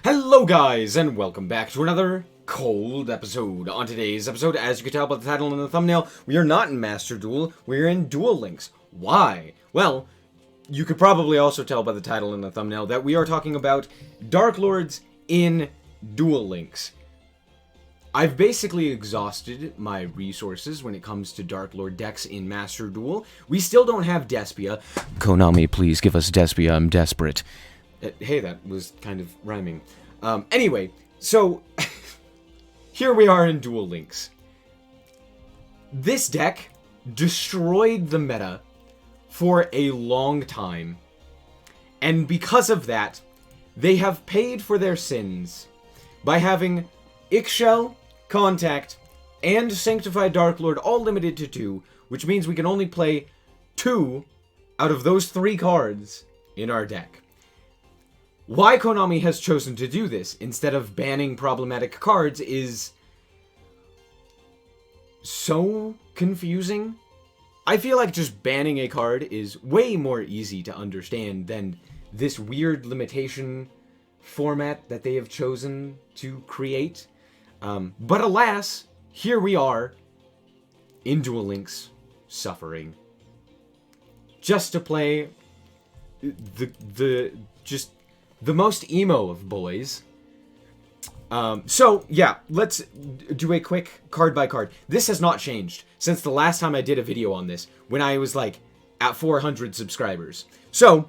Hello guys, and welcome back to another cold episode. On today's episode, as you can tell by the title and the thumbnail, we are not in Master Duel, we're in Duel Links. Why? Well, you could probably also tell by the title and the thumbnail that we are talking about Darklords in Duel Links. I've basically exhausted my resources when it comes to Darklord decks in Master Duel. We still don't have Despia. Konami, please give us Despia, I'm desperate. Hey, that was kind of rhyming. Anyway, so here we are in Duel Links. This deck destroyed the meta for a long time, and because of that, they have paid for their sins by having Ixchel, Contact, and Sanctified Darklord all limited to 2, which means we can only play 2 out of those 3 cards in our deck. Why Konami has chosen to do this instead of banning problematic cards is so confusing. I feel like just banning a card is way more easy to understand than this weird limitation format that they have chosen to create. But alas, here we are in Duel Links, suffering. Just to play the most emo of boys. So, yeah, let's do a quick card by card. This has not changed since the last time I did a video on this, when I was, like, at 400 subscribers. So,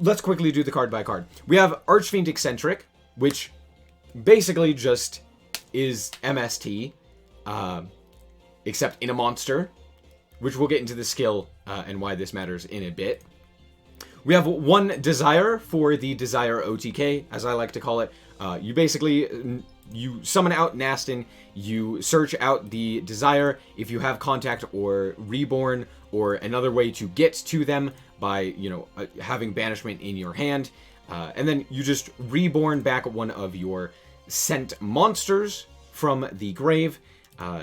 let's quickly do the card by card. We have Archfiend Eccentric, which basically just is MST, except in a monster, which we'll get into the skill and why this matters in a bit. We have 1 Desire for the Desire OTK, as I like to call it. You basically, you summon out Nastin, you search out the Desire. If you have Contact or Reborn or another way to get to them by, having Banishment in your hand, and then you just Reborn back one of your sent monsters from the grave.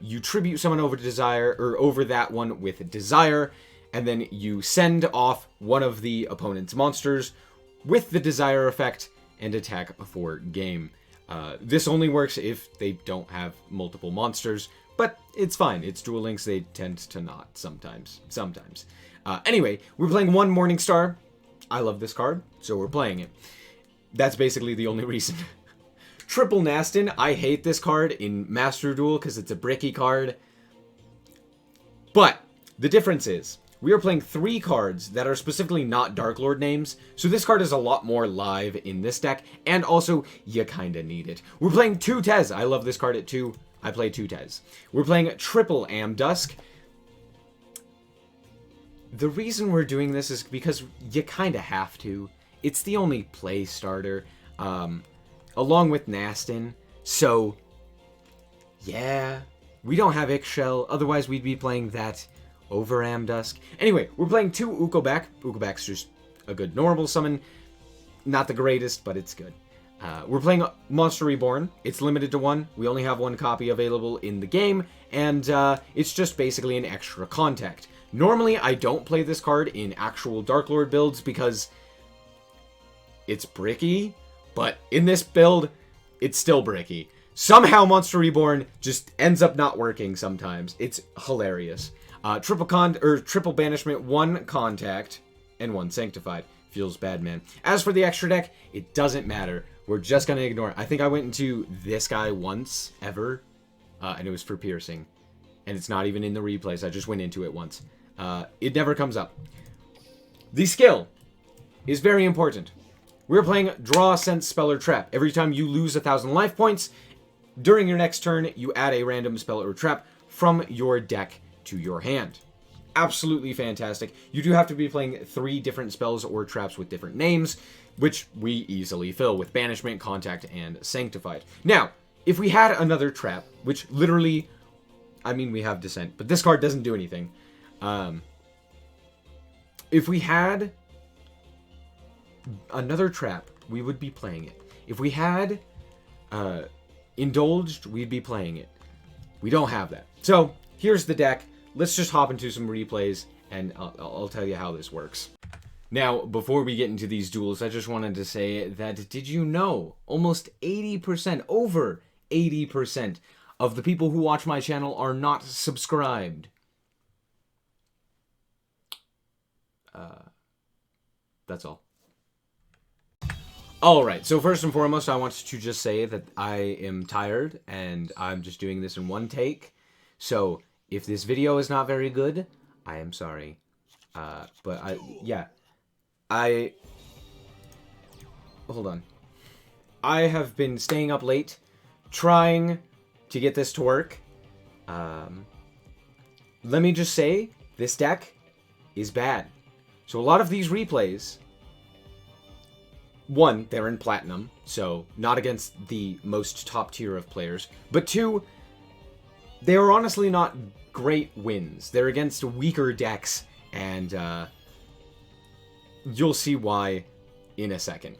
You tribute summon over Desire, or over that one with Desire, and then you send off one of the opponent's monsters with the Desire effect and attack for game. This only works if they don't have multiple monsters, but it's fine. It's Duel Links, they tend to not sometimes. Anyway, we're playing 1 Morningstar. I love this card, so we're playing it. That's basically the only reason. Triple Nastin. I hate this card in Master Duel because it's a bricky card. But the difference is, we are playing 3 cards that are specifically not Darklord names, so this card is a lot more live in this deck, and also, you kinda need it. We're playing 2 Tez. I love this card at 2. I play 2 Tez. We're playing triple Amdusk. The reason we're doing this is because you kinda have to. It's the only play starter, along with Nastin, so, yeah. We don't have Ixchel, otherwise we'd be playing that over Amdusk. Anyway, we're playing 2 Ukobak. Ukobak's just a good normal summon. Not the greatest, but it's good. We're playing Monster Reborn. It's limited to 1. We only have 1 copy available in the game, and it's just basically an extra Contact. Normally, I don't play this card in actual Darklord builds because it's bricky, but in this build, it's still bricky. Somehow Monster Reborn just ends up not working sometimes. It's hilarious. Triple Banishment, 1 Contact, and 1 Sanctified. Feels bad, man. As for the extra deck, it doesn't matter. We're just gonna ignore it. I think I went into this guy once, ever, and it was for Piercing. And it's not even in the replays, I just went into it once. It never comes up. The skill is very important. We're playing Draw, Sense, Spell, or Trap. Every time you lose 1,000 life points, during your next turn, you add a random spell or trap from your deck to your hand. Absolutely fantastic. You do have to be playing 3 different spells or traps with different names, which we easily fill with Banishment, Contact, and Sanctified. Now, if we had another trap, which literally, I mean, we have Descent, but this card doesn't do anything. If we had another trap, we would be playing it. If we had Indulged, we'd be playing it. We don't have that. So, here's the deck. Let's just hop into some replays, and I'll tell you how this works. Now, before we get into these duels, I just wanted to say that did you know almost 80%, over 80% of the people who watch my channel are not subscribed? That's all. Alright, so first and foremost, I want to just say that I am tired, and I'm just doing this in one take. So, if this video is not very good, I am sorry. Hold on. I have been staying up late, trying to get this to work. Let me just say, this deck is bad. So a lot of these replays, one, they're in Platinum, so not against the most top tier of players, but two, they are honestly not great wins. They're against weaker decks, and you'll see why in a second.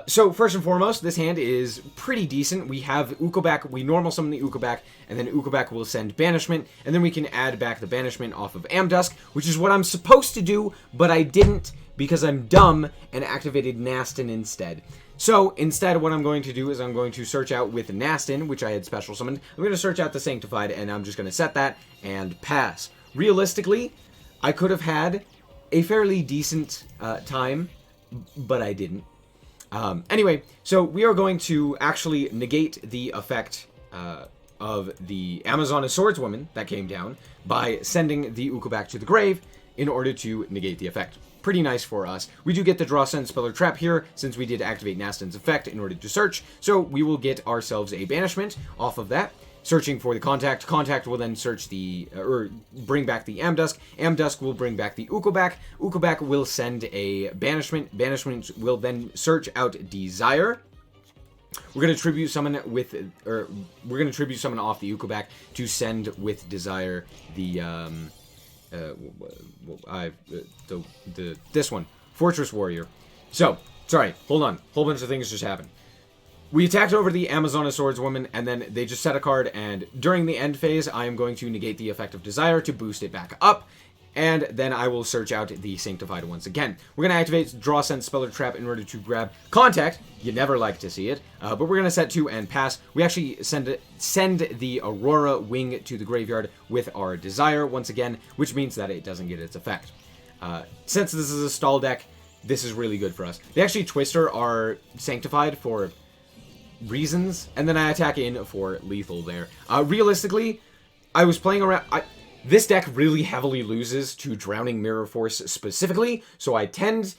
So, first and foremost, this hand is pretty decent. We have Ukobak, we normal summon the Ukobak, and then Ukobak will send Banishment, and then we can add back the Banishment off of Amdusk, which is what I'm supposed to do, but I didn't because I'm dumb and activated Nastin instead. So, instead, what I'm going to do is I'm going to search out with Nastin, which I had special summoned. I'm going to search out the Sanctified, and I'm just going to set that and pass. Realistically, I could have had a fairly decent time, but I didn't. Anyway, so we are going to actually negate the effect of the Amazona Swordswoman that came down by sending the Ukobak to the grave in order to negate the effect. Pretty nice for us. We do get the Draw Send Spell or Trap here, since we did activate Nastin's effect in order to search, so we will get ourselves a banishment off of that. Searching for the Contact. Contact will then search the, or bring back the Amdusk. Amdusk will bring back the Ukobak. Ukobak will send a Banishment. Banishment will then search out Desire. We're going to Tribute Summon with, or we're going to Tribute Summon off the Ukobak to send with Desire the, this one, Fortress Warrior. So, sorry, hold on. Whole bunch of things just happened. We attacked over the Amazona Swordswoman, and then they just set a card, and during the end phase, I am going to negate the effect of Desire to boost it back up, and then I will search out the Sanctified once again. We're going to activate Draw, Send, Spell, or Trap in order to grab Contact. You never like to see it, but we're going to set 2 and pass. We actually send the Aurora Wing to the graveyard with our Desire once again, which means that it doesn't get its effect. Since this is a stall deck, this is really good for us. They actually Twister our Sanctified for reasons, and then I attack in for lethal there. Realistically, I was playing around... This deck really heavily loses to Drowning Mirror Force specifically, so I tend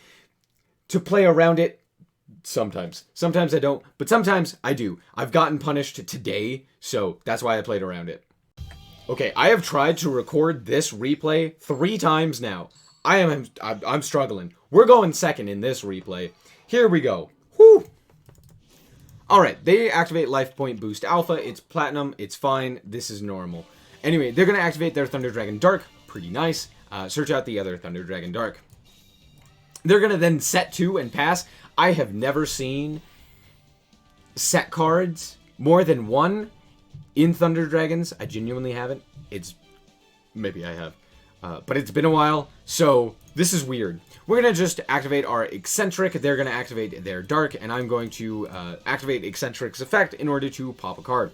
to play around it sometimes. Sometimes I don't, but sometimes I do. I've gotten punished today, so that's why I played around it. Okay, I have tried to record this replay 3 times now. I'm struggling. We're going second in this replay. Here we go. Whew! Alright, they activate Life Point Boost Alpha. It's Platinum. It's fine. This is normal. Anyway, they're going to activate their Thunder Dragon Dark. Pretty nice. Search out the other Thunder Dragon Dark. They're going to then set 2 and pass. I have never seen set cards more than 1 in Thunder Dragons. I genuinely haven't. Maybe I have. But it's been a while, so this is weird. We're going to just activate our Eccentric. They're going to activate their Dark, and I'm going to activate Eccentric's effect in order to pop a card.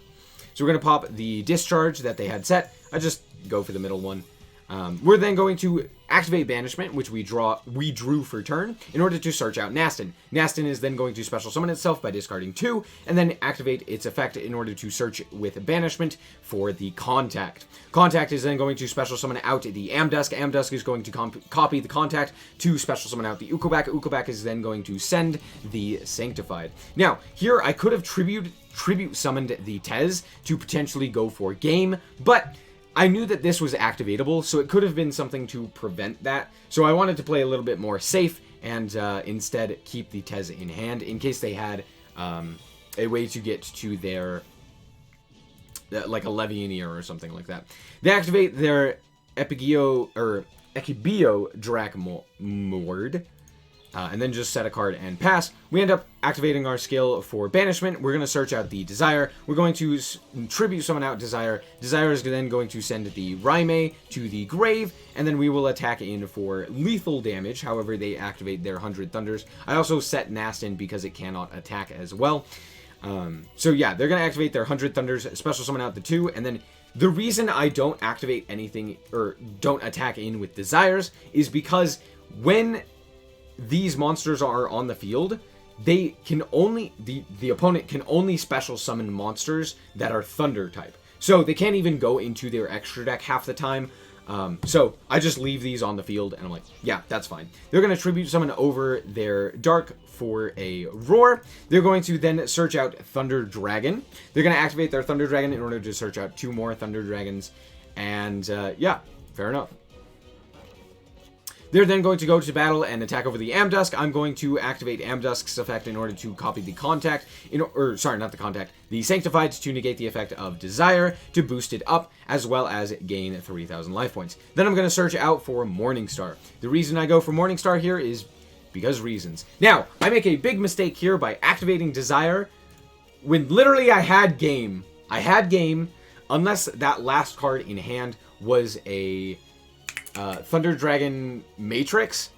So we're going to pop the Discharge that they had set. I just go for the middle one. We're then going to activate Banishment, which we drew for turn, in order to search out Nastin. Nastin is then going to special summon itself by discarding 2, and then activate its effect in order to search with Banishment for the Contact. Contact is then going to special summon out the Amdusk. Amdusk is going to copy the Contact to special summon out the Ukobak. Ukobak is then going to send the Sanctified. Now, here I could have tribute summoned the Tez to potentially go for game, but I knew that this was activatable, so it could have been something to prevent that. So I wanted to play a little bit more safe and instead keep the Tez in hand in case they had a way to get to their, like a Levianeer or something like that. They activate their Ekibio Drakmord. and then just set a card and pass. We end up activating our skill for Banishment. We're going to search out the Desire. We're going to tribute summon out Desire. Desire is then going to send the Raimei to the grave, and then we will attack in for lethal damage. However, they activate their 100 Thunders. I also set Nastin because it cannot attack as well. So yeah, they're going to activate their 100 Thunders, special summon out the 2, and then the reason I don't activate anything, or don't attack in with Desires, is because when these monsters are on the field, they can only, the opponent can only special summon monsters that are Thunder type. So they can't even go into their extra deck half the time. So I just leave these on the field, and I'm like, yeah, that's fine. They're going to tribute summon over their Dark for a Roar. They're going to then search out Thunder Dragon. They're going to activate their Thunder Dragon in order to search out 2 more Thunder Dragons. And yeah, fair enough. They're then going to go to battle and attack over the Amdusk. I'm going to activate Amdusk's effect in order to copy the Contact, the Sanctified to negate the effect of Desire, to boost it up, as well as gain 3,000 life points. Then I'm going to search out for Morningstar. The reason I go for Morningstar here is because reasons. Now, I make a big mistake here by activating Desire when literally I had game. I had game, unless that last card in hand was a Thunder Dragon Matrix.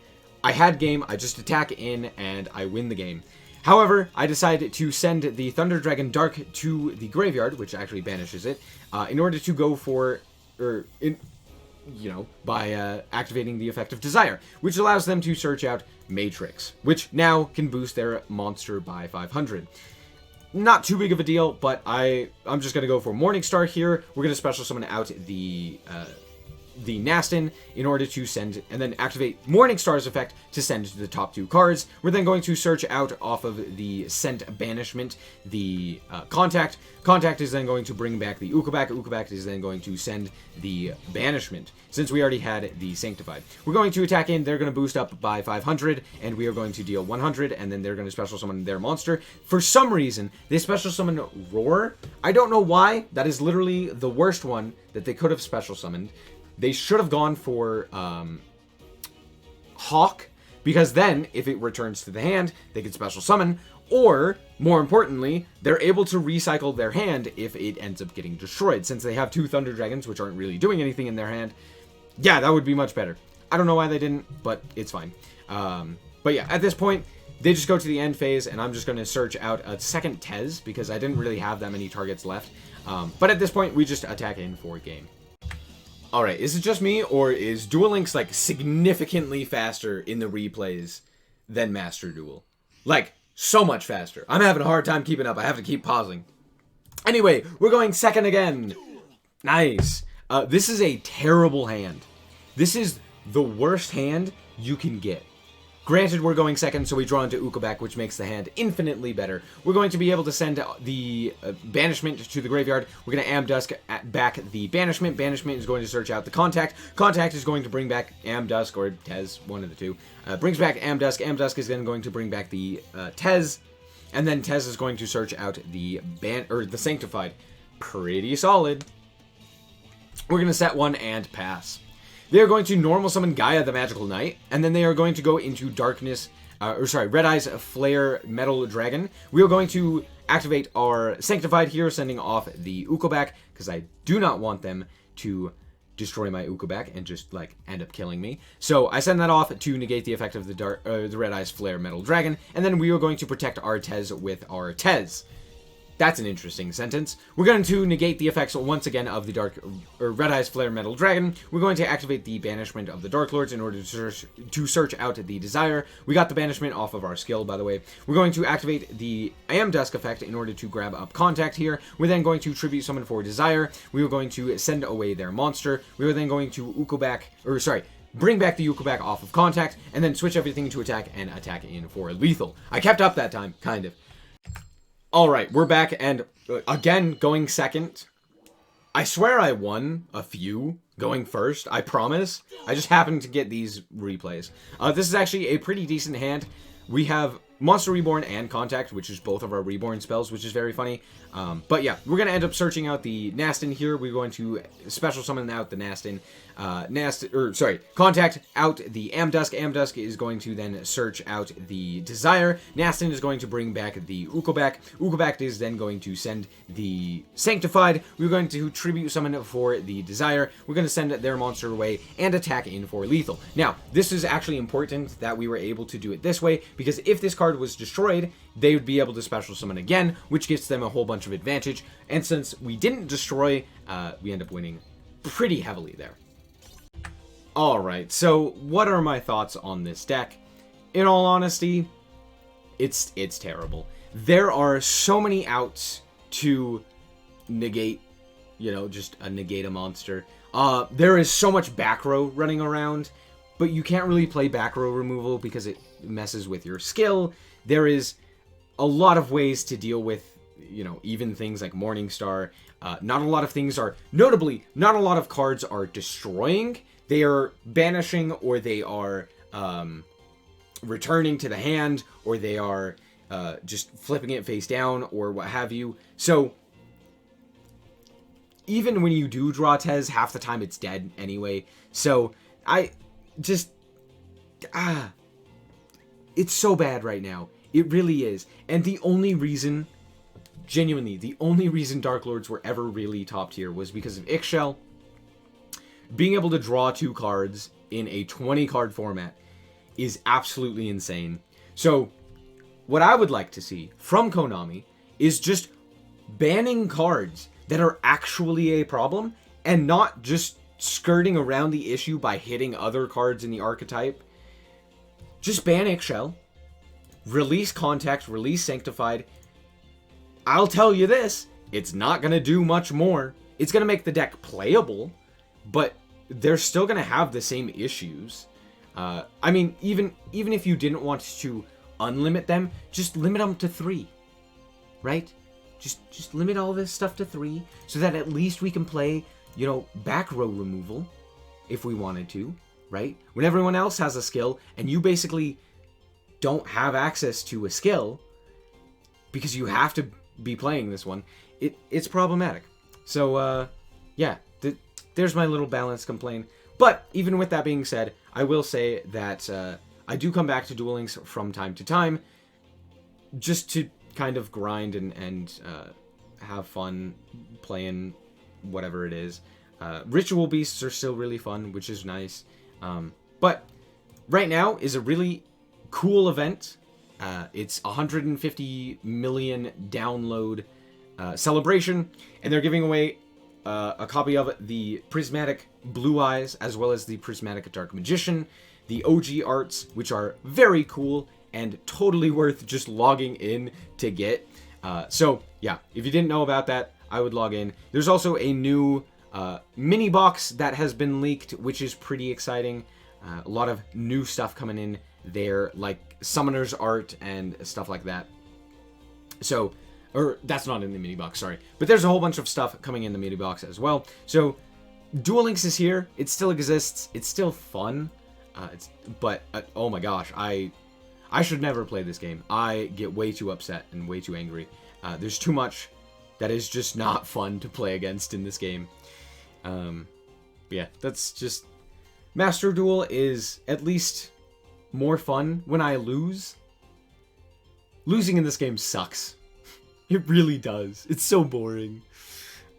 I had game, I just attack in, and I win the game. However, I decided to send the Thunder Dragon Dark to the graveyard, which actually banishes it, in order to go for, by activating the effect of Desire, which allows them to search out Matrix, which now can boost their monster by 500. Not too big of a deal, but I'm just going to go for Morningstar here. We're going to special summon out the Nastin in order to send, and then activate Morningstar's effect to send to the top 2 cards. We're then going to search out off of the sent Banishment the Contact. Contact is then going to bring back the Ukobak. Ukobak is then going to send the Banishment, since we already had the Sanctified. We're going to attack in, they're going to boost up by 500, and we are going to deal 100, and then they're going to special summon their monster. For some reason, they special summon Roar. I don't know why. That is literally the worst one that they could have special summoned. They should have gone for Hawk, because then, if it returns to the hand, they can special summon, or, more importantly, they're able to recycle their hand if it ends up getting destroyed, since they have 2 Thunder Dragons, which aren't really doing anything in their hand. Yeah, that would be much better. I don't know why they didn't, but it's fine. But yeah, at this point, they just go to the end phase, and I'm just going to search out a second Tez, because I didn't really have that many targets left. But at this point, we just attack in for game. Alright, is it just me, or is Duel Links, like, significantly faster in the replays than Master Duel? Like, so much faster. I'm having a hard time keeping up. I have to keep pausing. Anyway, we're going second again. Nice. This is a terrible hand. This is the worst hand you can get. Granted, we're going second, so we draw into Ukobak, which makes the hand infinitely better. We're going to be able to send the Banishment to the graveyard. We're going to Amdusk back the Banishment. Banishment is going to search out the Contact. Contact is going to bring back Amdusk, or Tez, one of the two. Brings back Amdusk. Amdusk is then going to bring back the Tez. And then Tez is going to search out the Sanctified. Pretty solid. We're going to set one and pass. They are going to normal summon Gaia the Magical Knight, and then they are going to go into Red Eye's Flare Metal Dragon. We are going to activate our Sanctified here, sending off the Ukobak, because I do not want them to destroy my Ukobak and just, like, end up killing me. So I send that off to negate the effect of the Red Eye's Flare Metal Dragon, and then we are going to protect our Tez with our Tez. That's an interesting sentence. We're going to negate the effects once again of the Red Eye's Flare Metal Dragon. We're going to activate the Banishment of the Darklords in order to search out the Desire. We got the Banishment off of our skill, by the way. We're going to activate the Amdusk effect in order to grab up Contact here. We're then going to Tribute Summon for Desire. We are going to send away their monster. We are then going to bring back the Ukobak off of Contact, and then switch everything to attack and attack in for lethal. I kept up that time, kind of. Alright, we're back, and again, going second. I swear I won a few going first, I promise. I just happened to get these replays. This is actually a pretty decent hand. We have Monster Reborn and Contact, which is both of our Reborn spells, which is very funny. But yeah, we're going to end up searching out the Nastin here. We're going to special summon out the Nastin. Contact out the Amdusk. Amdusk is going to then search out the Desire. Nastin is going to bring back the Ukobak. Ukobak is then going to send the Sanctified. We're going to tribute summon for the Desire. We're going to send their monster away and attack in for lethal. Now, this is actually important that we were able to do it this way, because if this card was destroyed, they would be able to special summon again, which gives them a whole bunch of advantage. And since we didn't destroy, we end up winning pretty heavily there. Alright, so what are my thoughts on this deck? In all honesty, it's terrible. There are so many outs to negate, just negate a monster. There is so much back row running around, but you can't really play back row removal because it messes with your skill. There is a lot of ways to deal with, even things like Morningstar. Not a lot of things are, notably, not a lot of cards are destroying. They are banishing, or they are returning to the hand, or they are just flipping it face down, or what have you. So, even when you do draw Tez, half the time it's dead anyway. So, it's so bad right now. It really is. And the only reason, genuinely, the only reason Darklords were ever really top tier was because of Ixchel. Being able to draw 2 cards in a 20-card format is absolutely insane. So, what I would like to see from Konami is just banning cards that are actually a problem, and not just skirting around the issue by hitting other cards in the archetype. Just ban Ixchel, release Contact, release Sanctified. I'll tell you this, it's not going to do much more. It's going to make the deck playable, but they're still going to have the same issues. I mean, even if you didn't want to unlimit them, just limit them to 3, right? Just limit all this stuff to 3, so that at least we can play, back row removal, if we wanted to, right? When everyone else has a skill, and you basically don't have access to a skill, because you have to be playing this one, it's problematic. So, yeah, there's my little balance complaint. But, even with that being said, I will say that I do come back to Duel Links from time to time, just to kind of grind and have fun playing whatever it is. Ritual Beasts are still really fun, which is nice. But right now is a really cool event. It's 150 million download celebration, and they're giving away a copy of the Prismatic Blue Eyes, as well as the Prismatic Dark Magician, the OG arts, which are very cool and totally worth just logging in to get. So, yeah, if you didn't know about that, I would log in. There's also a new mini box that has been leaked, which is pretty exciting. A lot of new stuff coming in there, like Summoner's art and stuff like that. So, or that's not in the mini box, sorry. But there's a whole bunch of stuff coming in the mini box as well. So, Duel Links is here. It still exists. It's still fun. But oh my gosh, I should never play this game. I get way too upset and way too angry. There's too much that is just not fun to play against in this game. Yeah, that's just... Master Duel is at least more fun when I lose. Losing in this game sucks. It really does. It's so boring.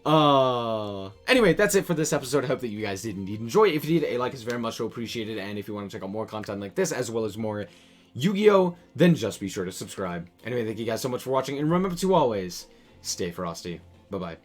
Anyway, that's it for this episode. I hope that you guys did indeed enjoy. If you did, a like is very much so appreciated. And if you want to check out more content like this, as well as more Yu-Gi-Oh!, then just be sure to subscribe. Anyway, thank you guys so much for watching. And remember to always stay frosty. Bye-bye.